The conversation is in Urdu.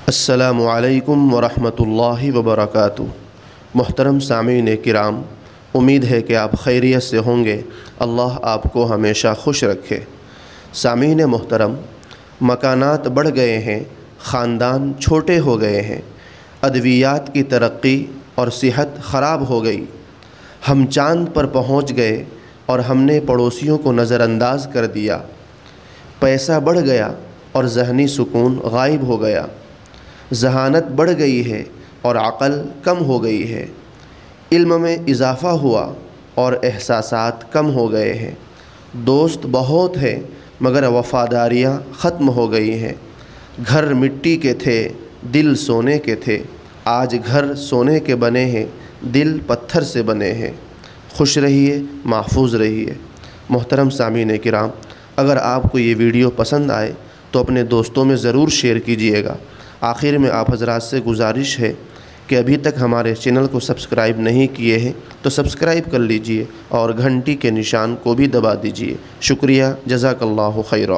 السلام علیکم ورحمۃ اللہ وبرکاتہ۔ محترم سامعین کرام، امید ہے کہ آپ خیریت سے ہوں گے۔ اللہ آپ کو ہمیشہ خوش رکھے۔ سامعین محترم، مکانات بڑھ گئے ہیں، خاندان چھوٹے ہو گئے ہیں، ادویات کی ترقی اور صحت خراب ہو گئی، ہم چاند پر پہنچ گئے اور ہم نے پڑوسیوں کو نظر انداز کر دیا، پیسہ بڑھ گیا اور ذہنی سکون غائب ہو گیا، ذہانت بڑھ گئی ہے اور عقل کم ہو گئی ہے، علم میں اضافہ ہوا اور احساسات کم ہو گئے ہیں، دوست بہت ہیں مگر وفاداریاں ختم ہو گئی ہیں، گھر مٹی کے تھے دل سونے کے تھے، آج گھر سونے کے بنے ہیں دل پتھر سے بنے ہیں۔ خوش رہیے، محفوظ رہیے۔ محترم سامعین کرام، اگر آپ کو یہ ویڈیو پسند آئے تو اپنے دوستوں میں ضرور شیئر کیجیے گا۔ آخر میں آپ حضرات سے گزارش ہے کہ ابھی تک ہمارے چینل کو سبسکرائب نہیں کیے ہیں تو سبسکرائب کر لیجئے اور گھنٹی کے نشان کو بھی دبا دیجئے۔ شکریہ، جزاک اللہ خیرا۔